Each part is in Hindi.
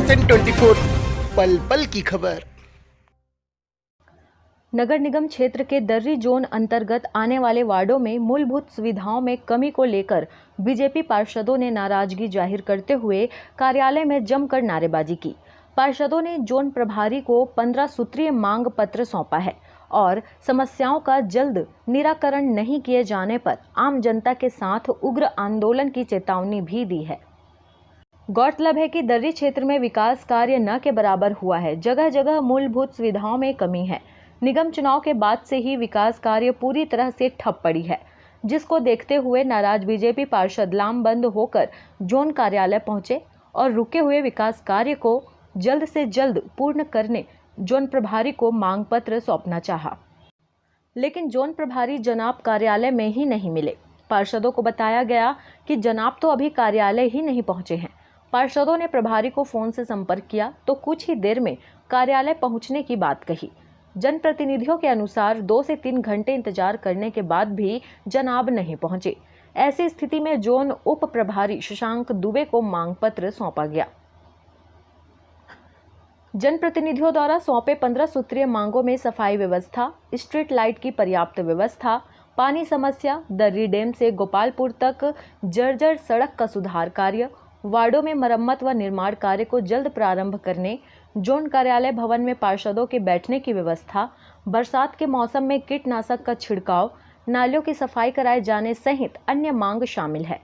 SN24 पल पल की खबर। नगर निगम क्षेत्र के दर्री जोन अंतर्गत आने वाले वार्डों में मूलभूत सुविधाओं में कमी को लेकर बीजेपी पार्षदों ने नाराजगी जाहिर करते हुए कार्यालय में जमकर नारेबाजी की। पार्षदों ने जोन प्रभारी को 15 सूत्रीय मांग पत्र सौंपा है और समस्याओं का जल्द निराकरण नहीं किए जाने पर आम जनता के साथ उग्र आंदोलन की चेतावनी भी दी है। गौरतलब है कि दर्री क्षेत्र में विकास कार्य न के बराबर हुआ है। जगह जगह मूलभूत सुविधाओं में कमी है। निगम चुनाव के बाद से ही विकास कार्य पूरी तरह से ठप पड़ी है, जिसको देखते हुए नाराज बीजेपी पार्षद लामबंद होकर जोन कार्यालय पहुंचे और रुके हुए विकास कार्य को जल्द से जल्द पूर्ण करने जोन प्रभारी को मांग पत्र सौंपना चाहा, लेकिन जोन प्रभारी जनाब कार्यालय में ही नहीं मिले। पार्षदों को बताया गया कि जनाब तो अभी कार्यालय ही नहीं पहुंचे हैं। पार्षदों ने प्रभारी को फोन से संपर्क किया तो कुछ ही देर में कार्यालय पहुंचने की बात कही। जनप्रतिनिधियों के अनुसार 2 से 3 घंटे इंतजार करने के बाद भी जनाब नहीं पहुंचे। ऐसी स्थिति में जोन उप प्रभारी शशांक दुबे को मांग पत्र सौंपा गया। जनप्रतिनिधियों द्वारा सौंपे 15 सूत्रीय मांगों में सफाई व्यवस्था, स्ट्रीट लाइट की पर्याप्त व्यवस्था, पानी समस्या, दर्री डैम से गोपालपुर तक जर्जर सड़क का सुधार कार्य, वार्डों में मरम्मत व निर्माण कार्य को जल्द प्रारंभ करने, जोन कार्यालय भवन में पार्षदों के बैठने की व्यवस्था, बरसात के मौसम में कीटनाशक का छिड़काव, नालियों की सफाई कराए जाने सहित अन्य मांग शामिल है।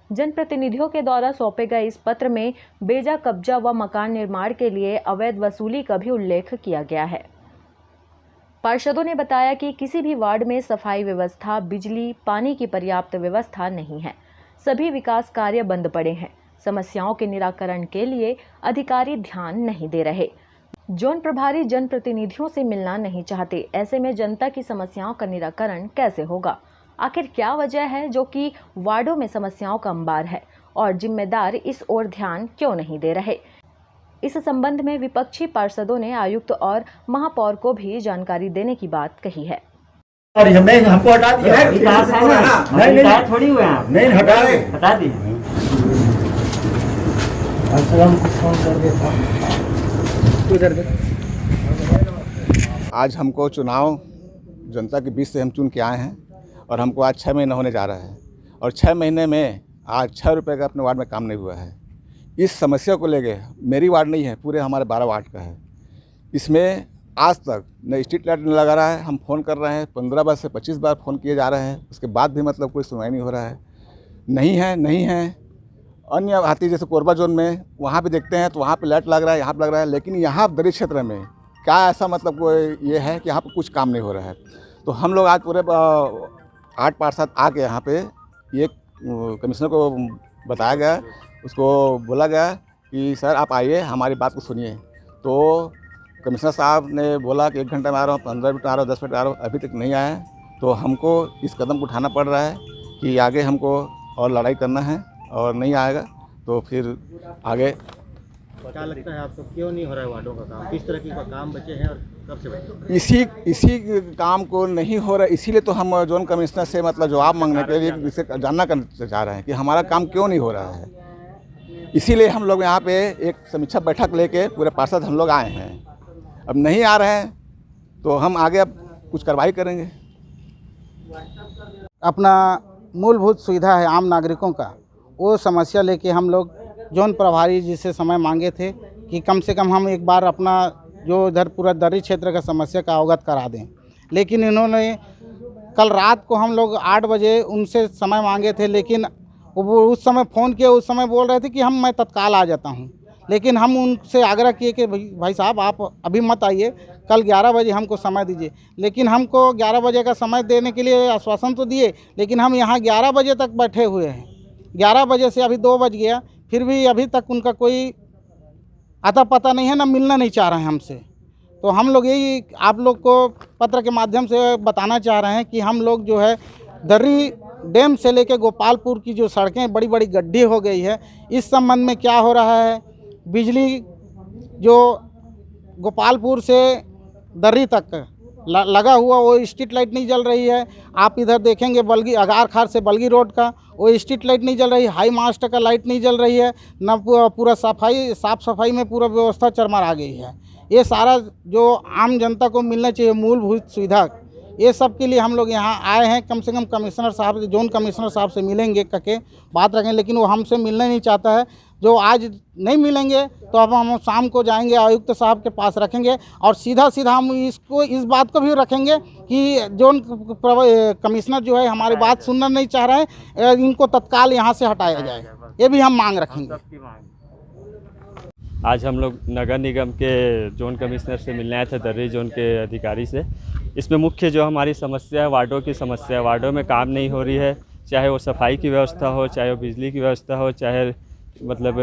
जनप्रतिनिधियों के द्वारा सौंपे गए इस पत्र में बेजा कब्जा व मकान निर्माण के लिए अवैध वसूली का भी उल्लेख किया गया है। पार्षदों ने बताया कि किसी भी वार्ड में सफाई व्यवस्था, बिजली, पानी की पर्याप्त व्यवस्था नहीं है। सभी विकास कार्य बंद पड़े हैं। समस्याओं के निराकरण के लिए अधिकारी ध्यान नहीं दे रहे। जोन प्रभारी जनप्रतिनिधियों से मिलना नहीं चाहते। ऐसे में जनता की समस्याओं का निराकरण कैसे होगा? आखिर क्या वजह है जो कि वार्डों में समस्याओं का अंबार है और जिम्मेदार इस ओर ध्यान क्यों नहीं दे रहे? इस संबंध में विपक्षी पार्षदों ने आयुक्त और महापौर को भी जानकारी देने की बात कही है। हमको हटा दिया नहीं थोड़ी हुए हैं, नहीं हटा दिए। आज हमको चुनाव जनता के बीच से हम चुन के आए हैं और हमको आज 6 महीने होने जा रहा है और 6 महीने में आज 6 रुपये का अपने वार्ड में काम नहीं हुआ है। इस समस्या को लेके मेरी वार्ड नहीं है, पूरे हमारे 12 वार्ड का है। इसमें आज तक न स्ट्रीट लाइट नहीं लगा रहा है। हम फ़ोन कर रहे हैं, 15 बार से 25 बार फ़ोन किए जा रहे हैं, उसके बाद भी मतलब कोई सुनवाई नहीं हो रहा है। नहीं है। अन्य हाथी जैसे कोरबा जोन में वहाँ पे देखते हैं तो वहाँ पे लाइट लग रहा है, यहाँ पे लग रहा है, लेकिन यहाँ दर्री क्षेत्र में क्या ऐसा मतलब कोई ये है कि यहाँ पे कुछ काम नहीं हो रहा है। तो हम लोग आज पूरे 8 पार्षद आके यहाँ पे ये कमिश्नर को बताया गया, उसको बोला गया कि सर आप आइए, हमारी बात को सुनिए। तो कमिश्नर साहब ने बोला कि 1 घंटा में आ रहा हूँ, 15 मिनट आ रहा हूँ, 10 मिनट आ रहा हूँ, अभी तक नहीं आया। तो हमको इस कदम को उठाना पड़ रहा है कि आगे हमको और लड़ाई करना है और नहीं आएगा तो फिर आगे। क्या लगता है आपको क्यों नहीं हो रहा है वार्डों का काम? किस तरह की काम बचे हैं और कब से बचे? इसी काम को नहीं हो रहा है, इसीलिए तो हम जोन कमिश्नर से मतलब जवाब मांगने के लिए इसे जानना चाह रहे हैं कि हमारा काम क्यों नहीं हो रहा है। इसीलिए हम लोग यहाँ पे एक समीक्षा बैठक लेके पूरे पार्षद हम लोग आए हैं। अब नहीं आ रहे हैं तो हम आगे अब कुछ कार्रवाई करेंगे। अपना मूलभूत सुविधा है आम नागरिकों का, वो समस्या लेके हम लोग जोन प्रभारी जी से समय मांगे थे कि कम से कम हम एक बार अपना जो इधर पूरा दर्री क्षेत्र का समस्या का अवगत करा दें। लेकिन इन्होंने कल रात को हम लोग 8 बजे उनसे समय मांगे थे, लेकिन वो उस समय फ़ोन किए, उस समय बोल रहे थे कि मैं तत्काल आ जाता हूँ। लेकिन हम उनसे आग्रह किए कि भाई साहब आप अभी मत आइए, कल 11 बजे हमको समय दीजिए। लेकिन हमको 11 बजे का समय देने के लिए आश्वासन तो दिए, लेकिन हम यहाँ 11 बजे तक बैठे हुए हैं। 11 बजे से अभी 2 बज गया, फिर भी अभी तक उनका कोई आता पता नहीं है, ना मिलना नहीं चाह रहे हैं हमसे। तो हम लोग यही आप लोग को पत्र के माध्यम से बताना चाह रहे हैं कि हम लोग जो है दर्री डैम से लेके गोपालपुर की जो सड़कें बड़ी बड़ी गड्ढी हो गई है, इस संबंध में क्या हो रहा है। बिजली जो गोपालपुर से दर्री तक लगा हुआ वो स्ट्रीट लाइट नहीं जल रही है। आप इधर देखेंगे बलगी अगार खार से बलगी रोड का वो स्ट्रीट लाइट नहीं जल रही, हाई मास्ट का लाइट नहीं जल रही है, न पूरा साफ सफाई में पूरा व्यवस्था चरमरा गई है। ये सारा जो आम जनता को मिलना चाहिए मूलभूत सुविधा, ये सब के लिए हम लोग यहाँ आए हैं। कम से कम कमिश्नर साहब, जोन कमिश्नर साहब से मिलेंगे करके बात रखें, लेकिन वो हमसे मिलना नहीं चाहता है। जो आज नहीं मिलेंगे तो अब हम शाम को जाएंगे आयुक्त साहब के पास रखेंगे और सीधा हम इस बात को भी रखेंगे कि जोन कमिश्नर जो है हमारी बात सुनना नहीं चाह रहे हैं, इनको तत्काल यहाँ से हटाया जाए, ये भी हम मांग रखेंगे। आज हम लोग नगर निगम के जोन कमिश्नर से मिलने आए थे, दर्री जोन के अधिकारी से। इसमें मुख्य जो हमारी समस्या है वार्डों की समस्या है। वार्डों में काम नहीं हो रही है, चाहे वो सफाई की व्यवस्था हो, चाहे वो बिजली की व्यवस्था हो, चाहे मतलब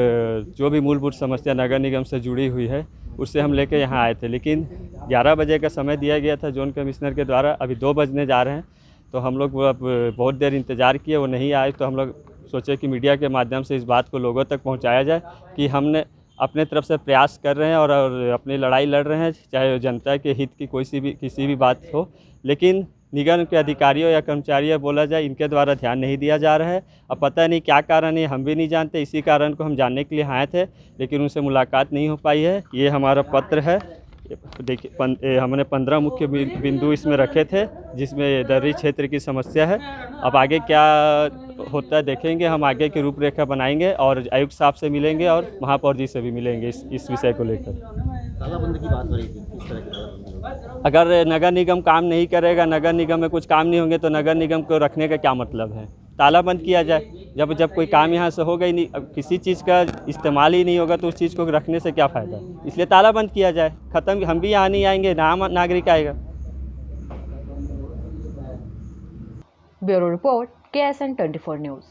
जो भी मूलभूत समस्या नगर निगम से जुड़ी हुई है उससे हम लेके यहाँ आए थे। लेकिन 11 बजे का समय दिया गया था जोन कमिश्नर के द्वारा, अभी 2 बजने जा रहे हैं। तो हम लोग बहुत देर इंतज़ार किए, वो नहीं आए। तो हम लोग सोचे कि मीडिया के माध्यम से इस बात को लोगों तक पहुँचाया जाए कि हमने अपने तरफ से प्रयास कर रहे हैं और अपनी लड़ाई लड़ रहे हैं, चाहे जनता के हित की किसी भी बात हो। लेकिन निगम के अधिकारियों या कर्मचारियों बोला जाए, इनके द्वारा ध्यान नहीं दिया जा रहा है। अब पता नहीं क्या कारण है, हम भी नहीं जानते। इसी कारण को हम जानने के लिए आए थे, लेकिन उनसे मुलाकात नहीं हो पाई है। ये हमारा पत्र है, देखिए हमने 15 मुख्य बिंदु इसमें रखे थे, जिसमें दर्री क्षेत्र की समस्या है। अब आगे क्या होता है देखेंगे, हम आगे की रूपरेखा बनाएंगे और आयुक्त साहब से मिलेंगे और महापौर जी से भी मिलेंगे इस विषय को लेकर। तालाबंदी की बात हो रही थी, किस तरह की तालाबंदी होगी? अगर नगर निगम काम नहीं करेगा, नगर निगम में कुछ काम नहीं होंगे, तो नगर निगम को रखने का क्या मतलब है? ताला बंद किया जाए। जब कोई काम यहाँ से होगा ही नहीं, अब किसी चीज़ का इस्तेमाल ही नहीं होगा, तो उस चीज़ को रखने से क्या फ़ायदा? इसलिए ताला बंद किया जाए, ख़त्म। हम भी यहाँ नहीं आएंगे, ना आम नागरिक आएगा। Bureau report KSN 24 news.